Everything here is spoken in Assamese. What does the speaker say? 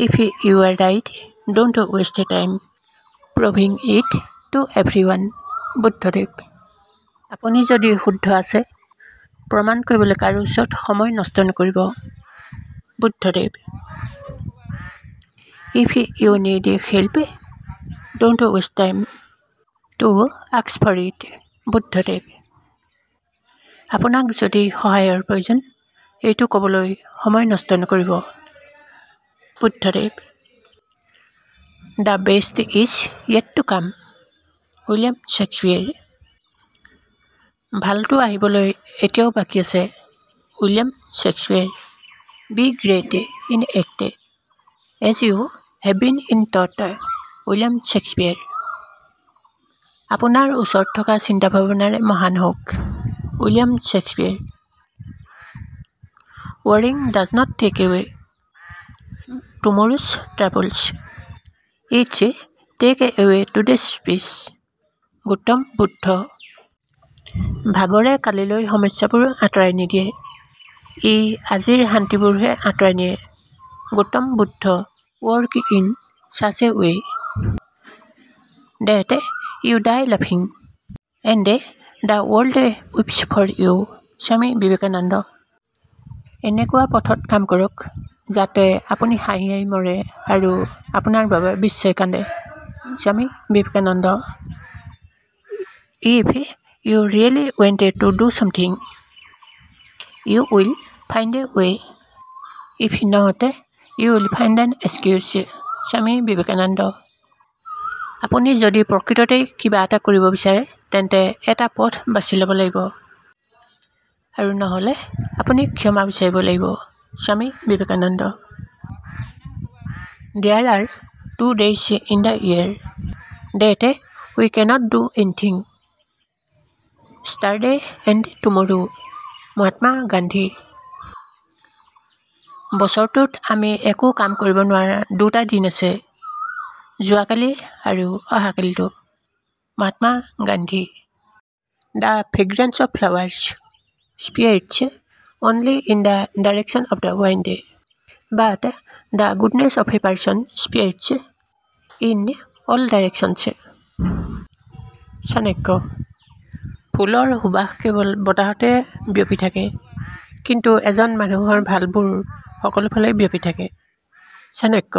If you are right, don't waste time proving it to everyone. Buddhadev. আপুনি যদি শুদ্ধ আছে প্ৰমাণ কৰিবলৈ কাৰো ওচৰত সময় নষ্ট নকৰিব। Buddhadev. If you need help, don't waste time to ask for it. Buddhadev. আপোনাক যদি সহায়ৰ প্ৰয়োজন এইটো ক'বলৈ সময় নষ্ট নকৰিব। Buddhadev. The best is yet to come. William Shakespeare. ভালটো আহিবলৈ এতিয়াও বাকী আছে। William Shakespeare. Be great in act as you have been in thought. William Shakespeare. আপোনাৰ ওচৰত থকা চিন্তা ভাৱনাৰে মহান হওক। William Shakespeare. Worrying does not take away tomorrow's troubles. It take away today's peace. Gautam Buddha. ভাগৰে কালিলৈ সমস্যাবোৰ আঁতৰাই নিদিয়ে, ই আজিৰ শান্তিবোৰহে আঁতৰাই নিয়ে। Gautam Buddha. Work in such a way that you die laughing and the world weeps for you. Swami Vivekananda. এনেকুৱা পথত কাম কৰক যাতে আপুনি হাঁহি হাঁহি মৰে আৰু আপোনাৰ বাবে বিশ্বই কান্দে। Swami Vivekananda. If you really want to do something, you will find a way. If not, you will find an excuse. Swami Vivekananda. আপুনি যদি প্ৰকৃততে কিবা এটা কৰিব বিচাৰে তেন্তে এটা পথ বাছি ল'ব লাগিব আৰু নহ'লে আপুনি ক্ষমা বিচাৰিব লাগিব। Swami Vivekananda. There are 2 days in the year that we cannot do anything. Yesterday and tomorrow. Mahatma Gandhi. বছৰটোত আমি একো কাম কৰিব নোৱাৰা 2টা দিন আছে, যোৱাকালি আৰু অহাকালিটো। Mahatma Gandhi. The fragrance of flowers spreads only in the direction of the wind, but the goodness of a person spreads in all directions. Chanakya. ফুলৰ সুবাস কেৱল বতাহতে বিয়পি থাকে, কিন্তু এজন মানুহৰ ভালবোৰ সকলো ফালে বিয়পি থাকে। চাণক্য।